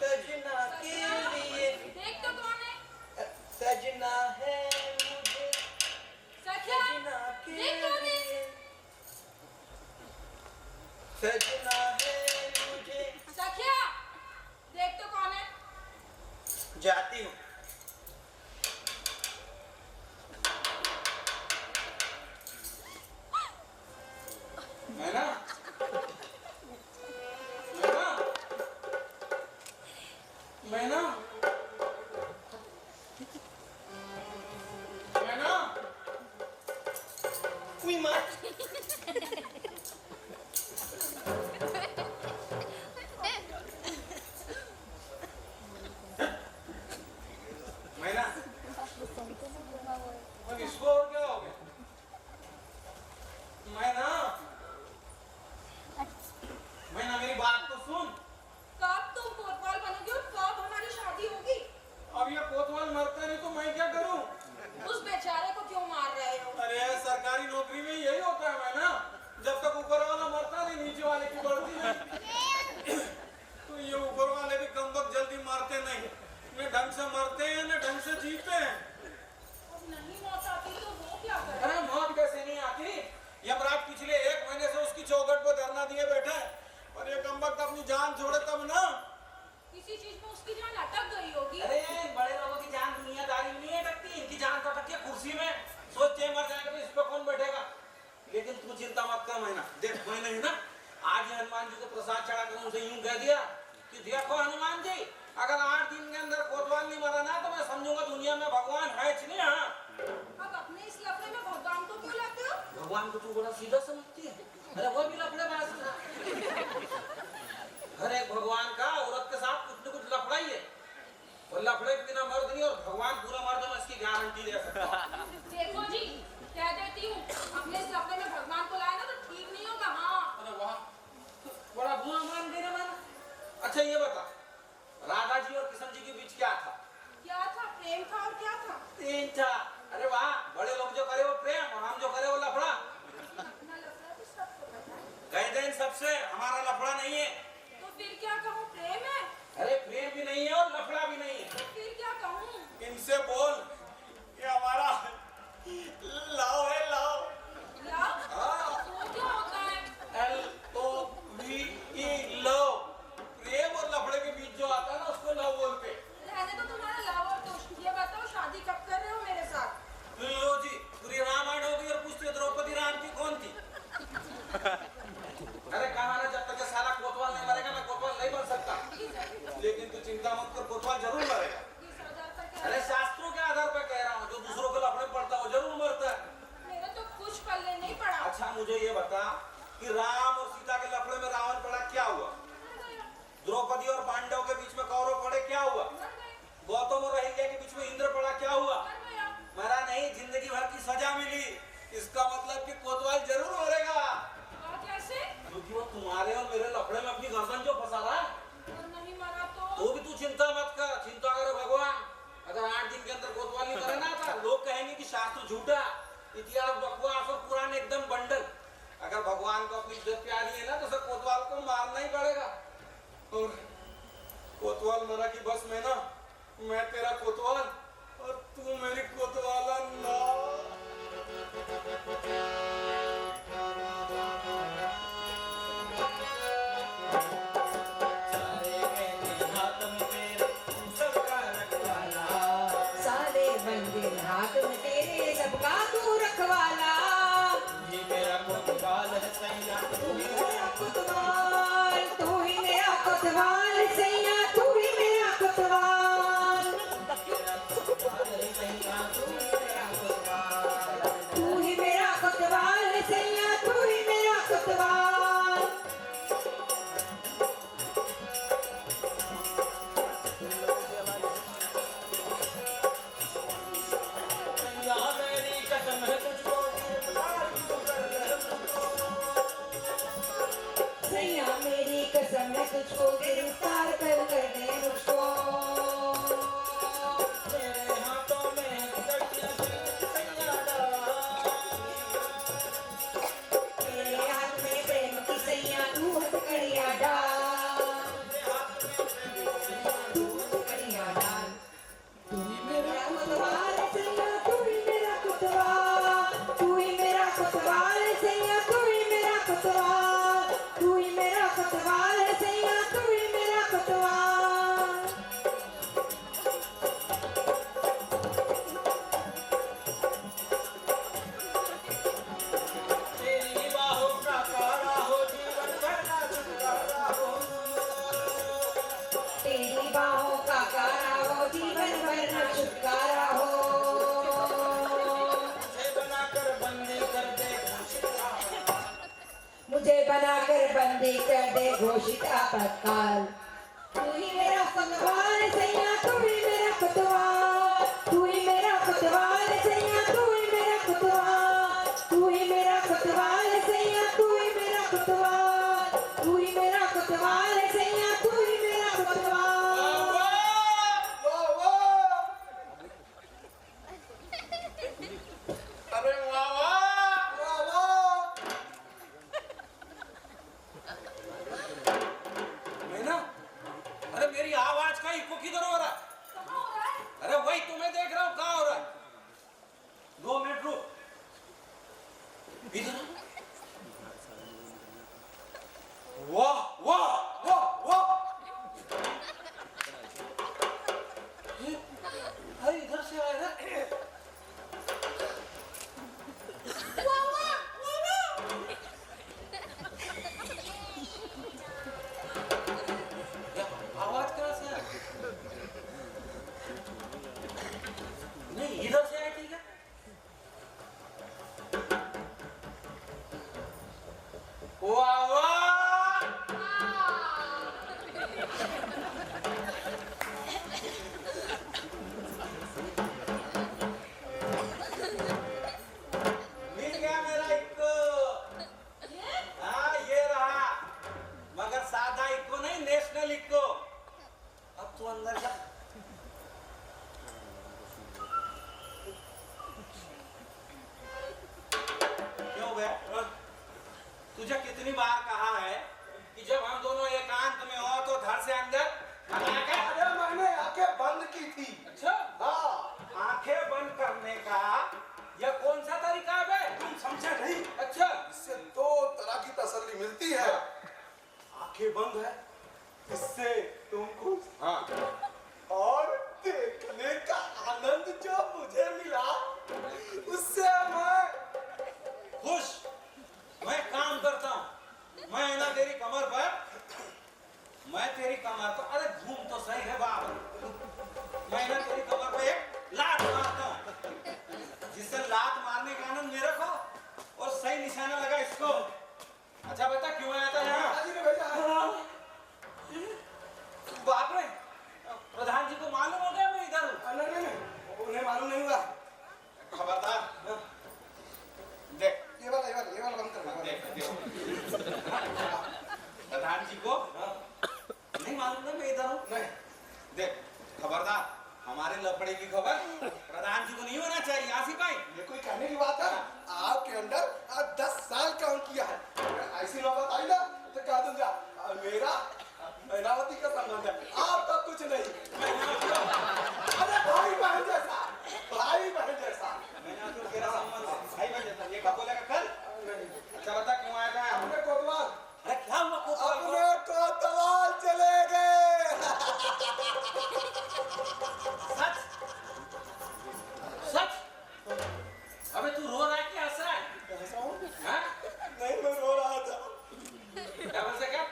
सजना के लिए देख तो कौन है? सजना है मुझे, सखिया सजना के देख कौन है? लिए सजना है मुझे। सखिया देख तो कौन है? जाती हूँ। मैना मैना मैना मैना कोई माँ मैना अब इसको और क्या हो गया? मैना मैना मेरी बात तो सुन। कब तुम कोतवाल बनोगे और कब हमारी शादी होगी? अब ये कोतवाल मरता नहीं तो मैं क्या करूं? उस बेचारे को क्यों मार रहे हो? अरे सरकारी नौकरी में यही होता है मैना, जब तक ऊपर वाला मरता नहीं नीचे वाले की बढ़ती है। तो ये ऊपर वाले भी कम वक्त जल्दी मारते नहीं, न ढंग से मरते हैं न ढंग से जीते हैं। अब नहीं मौत आती तो वो क्या करे? अरे मौत कैसे नहीं आती? यमराज पिछले 1 महीने से उसकी चौखट पर धरना दिए बैठे हैं, और ये कम वक्त अपनी जान छोड़े तब ना। किसी चीज में उसकी जान अटक गई होगी। अरे बड़े लोगों की जान दुनियादारी में नहीं अटकती, इनकी जान तो अटक के कुर्सी में। सोच के मर जाएगा तो इस पर कौन बैठेगा? लेकिन तू चिंता मत कर मैना, देख मैंने ही ना आज ही हनुमान जी को प्रसाद चढ़ा कर उनसे यूं कह दिया कि देखो हनुमान जी, अगर 8 दिन के अंदर कोतवाल नहीं मरा ना तो मैं समझूंगा दुनिया में भगवान है नहीं। हाँ अब अपने इस लफड़े में भगवान को क्यों लाते हो? भगवान को तू बड़ा सीधा समझती है। अरे वो भी लफड़े बाज हर एक भगवान का औरत के साथ कुछ न कुछ लफड़ा ही है, और लफड़े के बिना मर्द नहीं, और भगवान पूरा मर्द है, मैं इसकी गारंटी दे सकता हूँ। देखो जी कह देती हूँ, अपने इस लफड़े में भगवान को लाए ना तो ठीक नहीं होगा। हाँ अरे वाह, बड़ा बुरा मान गए ना मैंने। अच्छा ये बता, राधा जी और किशन जी के बीच क्या था? क्या था? प्रेम था। और क्या था? प्रेम था। अरे वाह, बड़े लोग जो करे वो प्रेम, और हम जो करे वो लफड़ा। अपना लफड़ा तो सबको पता है। कह दें सबसे हमारा लफड़ा नहीं है। तो फिर क्या कहूँ? प्रेम है। अरे प्रेम भी नहीं है और लफड़ा भी नहीं है। तो फिर क्या कहूँ? इनसे बोल ये हमारा लाओ है, लाओ। लव? हाँ। वो क्या होता है? LOVE love. प्रेम और लफड़े के बीच जो आता है ना उसको लव बोलते हैं। रहने तो तुम्हारा लव और दोस्त। ये बताओ शादी कब कर रहे हो मेरे साथ? लो जी, पूरी रामायण हो गई और पूछते द्रौपदी राम की कौन थी? अरे कहा ना, जब तक ये साला कोतवाल नहीं मरेगा मैं कोतवाल नहीं बन सकता। लेकिन तू चिंता मत कर, कोतवाल जरूर मरेगा। 20,000 पर कह अरे रहे हो। शास्त्रों के आधार पर कह रहा हूँ, जो दूसरों के लफड़े में पड़ता है वो जरूर मरता है। मेरा तो कुछ पल्ले नहीं पड़ा। अच्छा मुझे ये बता कि राम और सीता के लफड़े में रावण पड़ा, क्या हुआ? द्रौपदी और पांडव के बीच में कौरव पड़े, क्या हुआ? गौतम और अहिल्या के बीच में इंद्र पड़ा, क्या हुआ? मरा नहीं, जिंदगी भर की सजा मिली। इसका मतलब कि कोतवाल जरूर मरेगा, और कैसे? क्योंकि वो तुम्हारे और मेरे लफड़े में अपनी गर्दन जो फंसा रहा है। और नहीं मरा तो? तो भी तू चिंता मत कर, चिंता करे भगवान। अगर 8 दिन के अंदर कोतवाल नहीं मरे ना था, लोग कहेंगे कि शास्त्र झूठा, इतिहास बकवास और पुराण एकदम बंडल। अगर भगवान को अपनी इज्जत प्यारी है ना तो सब कोतवाल को मारना ही पड़ेगा। और कोतवाल मरा कि बस मैं तेरा कोतवाल और तू मेरी कोतवाला ना। सारे बंदे हाथ में तेरे सबका तू रखवाला। जी मेरा कोतवाल है सैया, तू ही मेरा कोतवाल, तू ही मेरा कोतवाल सैया, तू ही मेरा कोतवाल। तू ही मेरा कोतवाल सैया, तू ही मेरा कोतवाल। सैया मेरी कसम है तुझको, बंदी कर दे घोषित आपातकाल। तू ही मेरा पतवार सैया, तू ही मेरा पतवार, तू ही मेरा पतवार सैया, तू ही मेरा पतवार, तू ही मेरा पतवार सैया, तू ही मेरा पतवार, तू ही मेरा पतवार सैया, तू ही मेरा पतवार। वाह वाह, अरे वाह वाह, वाह वाह। मैना, अरे मेरी आवाज का इको किधर हो रहा है? कहाँ हो रहा है? अरे वही तुम्हें देख रहा हूँ, कहाँ हो रहा है? 2 मिनट रुक, इधर। वाह वाह वाह वाह, अरे इधर से आया ना। आवाज कहाँ से आया? नहीं, इधर से आया, ठीक है। वाह वाह, मिल गया मेरा इक्को। हाँ, ये रहा, मगर सादा इक्को नहीं, नेशनल इक्को। अब तू अंदर जा। क्यों बे? तुझे कितनी बार कहा है कि जब हम दोनों एकांत में हो तो घर से अंदर मत आकर। अरे मैंने आंखें बंद की थी। अच्छा, हाँ, आंखें बंद करने का यह कौन सा तरीका है बे? तुम समझे नहीं? अच्छा, इससे 2 तरह की तसल्ली मिलती है। आंखें बंद है, इससे तुमको हाँ, और देखने का आनंद जो मुझे मिला, उससे मैं खुश। मैं काम करता हूँ, मैं ना तेरी कमर पर, मैं तेरी कमर पर, अरे घूम तो सही है बाप, मैं ना तेरी कमर पर एक लात मारता हूँ, जिससे लात मारने का आनंद मेरे को और सही निशाना लगा इसको। अच्छा बता क्यों आया था यहाँ? दादाजी ने भेजा है। बाप रे, प्रधान जी को मालूम हो गया मैं इधर हूँ। नहीं, उन्हें मालूम नहीं हुआ। खबरदार, देख ये वाला बंद करना। देख देख। प्रधान जी को नहीं मालूम था मैं इधर हूँ। नहीं, देख खबरदार, हमारे लफड़े की खबर प्रधान जी को नहीं होना चाहिए। आसिफ भाई, ये कोई कहने की बात है? आपके अंदर 10 साल काम किया है। अगर ऐसी नौबत आई ना तो कह दूंगा मेरा मैनावती का संबंध है, आपका कुछ नहीं। अरे भाई बहन जैसा, भाई बहन जैसा। मैंने तो तेरा संबंध भाई बन जाता, ये कब बोलेगा कल? अच्छा बता क्यों आया था? अपने कोतवाल, अरे क्या हुआ कोतवाल को? अपने कोतवाल चले गए। सच सच? अबे तू रो रहा है कि हंस रहा है? हंस रहा हूं? हाँ? नहीं, मैं रो रहा था। क्या बन सका?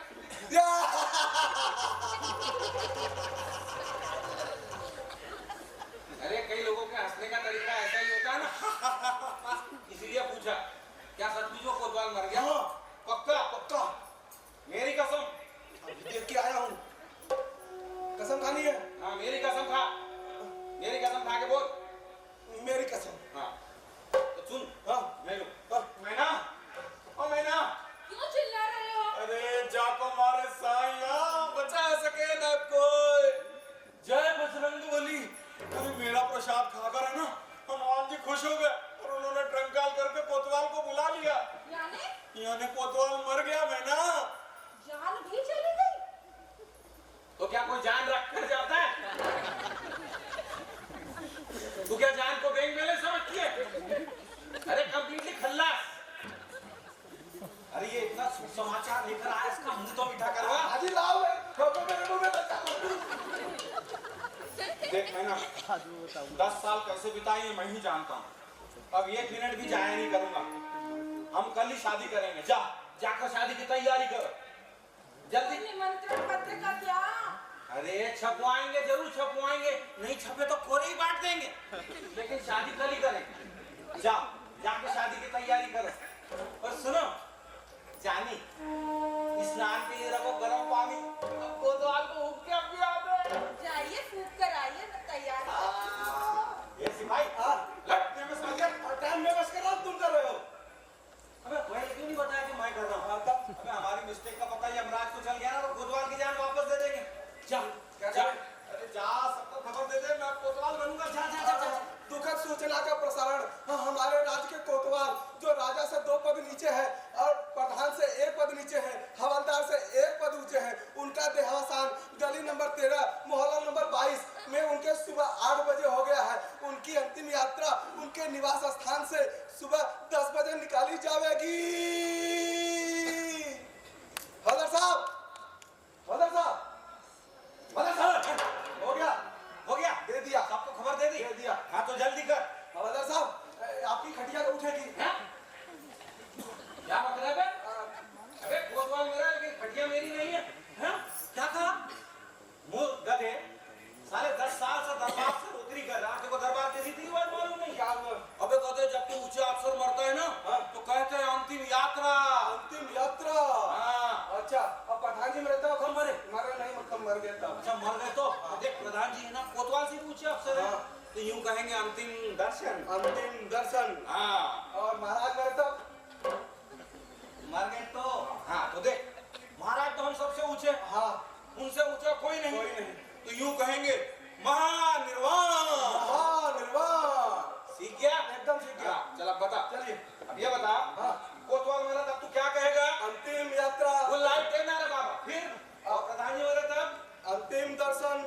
अरे कई लोगों के हंसने का तरीका ऐसा ही होता है ना, इसीलिए पूछा। क्या सचमुच वो कोतवाल मर गया? हाँ। पक्का? पक्का, मेरी कसम। अभी देख के आया हूँ। कसम खानी है? हाँ मेरी कसम खा, मेरी कसम खा के बोल। मेरी कसम। हाँ तो सुन, हाँ, मैना, ओ मैना, क्यों चिल्ला रहे हो? अरे जाको मारे साइया, बचा सके न कोई। जय बजरंगबली। अरे मेरा प्रसाद खाकर है ना हनुमान जी खुश हो गए और उन्होंने ट्रंकाल करके कोतवाल को बुला लिया। यानी कोतवाल मर गया। मैना, जान भी चली गई? तो क्या कोई जान रख कर जाता है? तू क्या जान को बैंक में समझती है? अरे कंप्लीटली खल्लास। अरे ये इतना समाचार लेकर आया, इसका मुंह तो मीठा करवा। हाजी लाओ, खोपे मेरे मुंह में बच्चा को। देख मैना, 10 साल कैसे बिताए ये मैं ही जानता हूँ। अब 1 मिनट भी जाया नहीं करूंगा। हम कल ही शादी करेंगे। जा जाकर शादी की तैयारी करो जल्दी। निमंत्रण पत्र का क्या? अरे छपवाएंगे, जरूर छपवाएंगे, नहीं छपे तो कोरे ही बांट देंगे, लेकिन शादी कल ही करेंगे। जाके शादी की तैयारी करो। और सुनो जानी, स्नान के लिए रखो गर्म पानी। अब कोतवाल को हुक के अब भी आते हैं। जाइए फूक कर आइए, मैं तैयार हूँ। ये सिपाही लट में बस मत कर। टाइम में बस कर रहा हूँ, तुम कर रहे हो। अबे पहले क्यों नहीं बताया कि मैं कर रहा हूँ? अबे हमारी मिस्टेक का पता ही यमराज को चल गया ना, तो कोतवाल की जान वापस दे देंगे। जा जा, अरे जा, सबको खबर दे दे, मैं कोतवाल बनूंगा। जा जा जा जा। दुखद सूचना का प्रसारण। हमारे राज्य के कोतवाल जो राजा से 2 पद नीचे है और प्रधान से 1 पद नीचे है, हवलदार से 1 पद ऊंचे है, उनका देहावसान गली नंबर 13 मोहल्ला नंबर 22 में उनके सुबह 8 बजे हो गया है। उनकी अंतिम यात्रा उनके निवास स्थान से सुबह 10 बजे निकाली जाएगी। हवलदार साहब, हवलदार साहब, हवलदार साहब, हो गया, दे दिया, सबको खबर दे दी। दे दिया। हाँ तो जल्दी कर। हवलदार साहब, आपकी खटिया तो उठेगी। हैं? क्या मतलब है? अबे कोतवाल मेरा है, लेकिन खटिया मेरी नहीं है। हैं? क्या कहा? मुँह गधे, साले 10 साल से दरबार से नौकरी कर रहा है, तेरे को दरबार की रीति रिवाज मालूम नहीं? क्या अबे कहते जब कोई ऊंचा अफसर मरता है ना, तो कहते हैं अंतिम यात्रा। अंतिम यात्रा? हाँ। अच्छा, अब प्रधान जी मरे तो कब मरे? मरे नहीं, मतलब मर गए तब। अच्छा मर गए तो देख, प्रधान जी है ना, कोतवाल से पूछे अफसर है, हाँ। तो यूं कहेंगे अंतिम दर्शन। अंतिम दर्शन। हाँ। और महाराज मरे तो मर गए तो हाँ, तो देख महाराज तो हम सबसे ऊंचे, हाँ, उनसे ऊंचा कोई नहीं। कोई नहीं। तो यूं कहेंगे महानिर्वाण। हाँ, निर्वाण। सीख गया? एकदम सीख गया। हाँ, चल अब बता। चलिए। अब ये बता, हाँ। कोतवाल मरा तब तू क्या कहेगा? अंतिम यात्रा। वो लाइट है ना रे बाबा। फिर और प्रधान जी मरे तब? अंतिम दर्शन।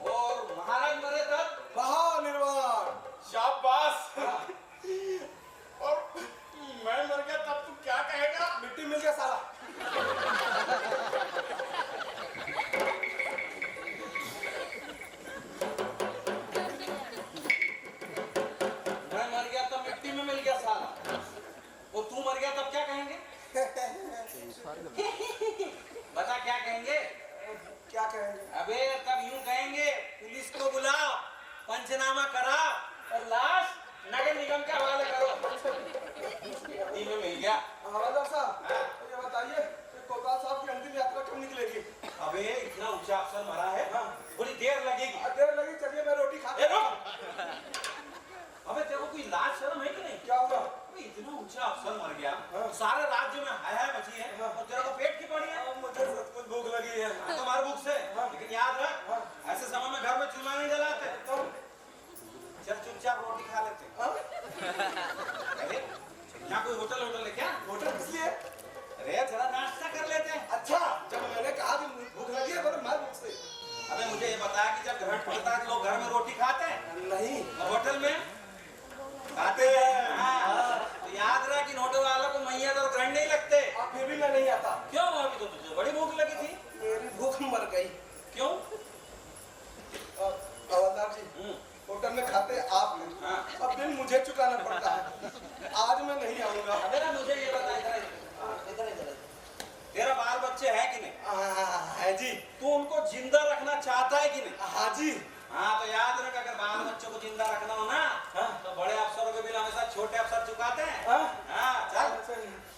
और महाराज मरे तब? महानिर्वाण। शाबाश। और मैं मर गया तब तू क्या कहेगा? मिट्टी मिल गया साला। मैं मर गया तब मिट्टी में मिल गया साला। वो तू मर गया तब क्या कहेंगे? बता क्या कहेंगे? क्या कहेंगे? अबे तब यूं कहेंगे, पुलिस को बुलाओ, पंचनामा कराओ और लाश नगर निगम के हवाले करो। मिट्टी में मिल गया। हवलदार साहब, ये बताइए कि कोतवाल साहब की अंतिम यात्रा कब निकलेगी? अबे इतना ऊंचा अफसर मरा है, थोड़ी देर लगेगी। देर लगी, चलिए मैं रोटी खा ए, रुक। अबे तेरे को कोई लाज शर्म है कि नहीं? क्या हुआ? अबे इतना ऊंचा अफसर मर गया, सारे राज्य में हाय हाय मची है, और तेरे को पेट की पड़ी है। मुझे सचमुच भूख लगी है। हाँ, तो मार भूख से। लेकिन याद रख, ऐसे समय में घर में चूल्हा नहीं जलाते। चल चुपचाप रोटी खा लेते। अरे यहाँ कोई होटल है क्या? होटल किस लिए? अरे जरा नाश्ता कर लेते हैं। अच्छा, जब मैंने कहा कि भूख लगी है तो मैं भूख से। अबे मुझे ये बताया कि जब ग्रहण पड़ता है तो लोग घर में रोटी खाते हैं, नहीं, और होटल में खाते हैं। हाँ, तो याद रहा कि होटल वालों को मैयत और ग्रहण नहीं लगते। अब फिर भी मैं नहीं आता। क्यों? अभी तो तुझे बड़ी भूख लगी थी। मेरी भूख मर गई। क्यों? हवलदार जी, होटल में खाते आप हैं, हाँ। अब बिल मुझे चुकाना पड़ता है। आज मैं नहीं आऊंगा। अबे ना मुझे ये बता, इधर तेरा बाल बच्चे है कि नहीं? है जी। तू उनको जिंदा रखना चाहता है कि नहीं? हाँ जी। हाँ, तो याद रख, अगर बाल बच्चों को जिंदा रखना हो ना, तो बड़े अफसरों के बिल हमेशा छोटे अफसर चुकाते हैं। हाँ, चल।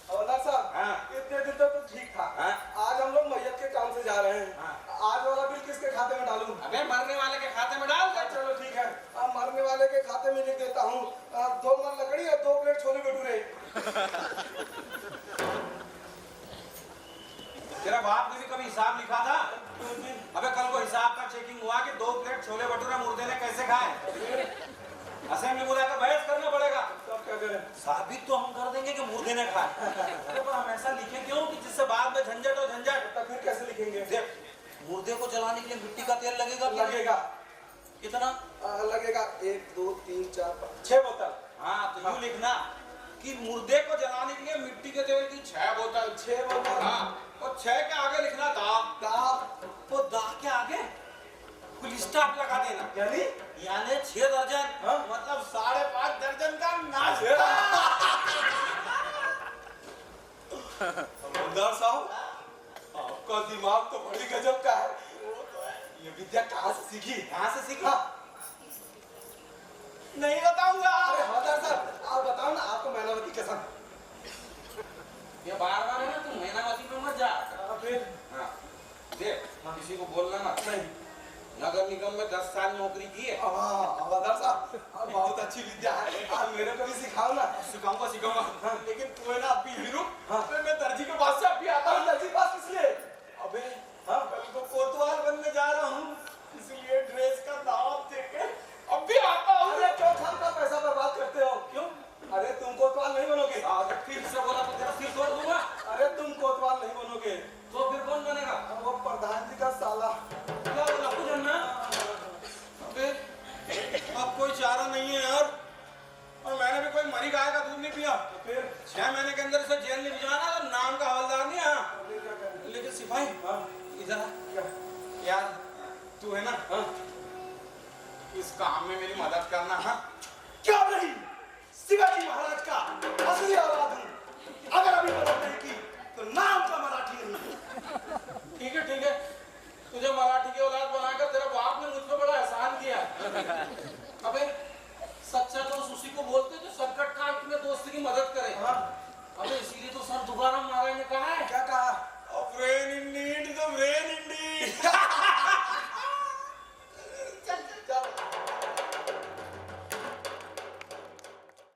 हवलदार साहब, हाँ। इतने दिन तो ठीक था। हाँ। आज हम लोग मैयत के काम से जा रहे हैं। आज वाला बिल किसके खाते में डालूं? अबे मरने वाले के खाते में डाल दे। चलो ठीक है, अब मरने वाले के खाते में लिख देता हूँ 2 मन लकड़ी और 2 प्लेट छोले भटूरे। तेरा बाप ने भी कभी हिसाब लिखा था? अबे कल को हिसाब का चेकिंग हुआ कि 2 प्लेट छोले भटूरे मुर्दे ने कैसे खाए। असेंबली बुलाकर बहस करना पड़ेगा। तब क्या करें? साबित तो हम कर देंगे कि मुर्दे ने खाए। अरे पर हम ऐसा लिखें क्यों कि जिससे बाद में झंझट और झंझट। तब फिर कैसे लिखेंगे? देख, मुर्दे को जलाने के लिए मिट्टी का तेल लगेगा। लगेगा। कितना? लगेगा 1 2 3 4 5 6 बोतल। हाँ, तो यूं लिखना कि मुर्दे को जलाने के लिए मिट्टी के तेल की 6 बोतल। 6 बोतल। हाँ, और 6 के आगे लिखना दाग। दाग। तो दाग के आगे फुल स्टॉप लगा देना, यानी 6 दर्जन। मतलब 5.5 दर्जन का नाश्ता। हवलदार साहब, आपका दिमाग तो बड़ी गजब का है। ये विद्या कहाँ से सीखी? कहाँ से सीखी? हाँ। नहीं बताऊंगा। अरे हवलदार साहब, आप बताओ ना, आपको मैनावती कसम। ये बार बार है ना, तू मैनावती में मत जा। नहीं। नगर निगम में 10 साल नौकरी की है। हवलदार साहब बहुत अच्छी विद्या है, आप मेरे को भी सिखाओ ना। सिखाऊंगा हाँ। लेकिन तू है ना अभी हीरो हाँ। मैं दर्जी के पास से अभी आता हूँ। दर्जी के पास इसलिए अबे हाँ कल को कोतवाल बनने जा रहा हूँ, इसलिए ड्रेस का दाम देके अभी आता हूँ। अरे क्यों का पैसा बर्बाद करते हो? क्यों? अरे तुम कोतवाल नहीं बनोगे। फिर से बोला तो तेरा सिर तोड़ दूंगा। अरे तुम कोतवाल नहीं बनोगे तो फिर कौन बनेगा? वो प्रधान जी का साला। क्या बोला कुछ ना? अबे अब कोई चारा नहीं है यार, और मैंने भी कोई मरी गाय का दूध नहीं पिया। फिर 6 महीने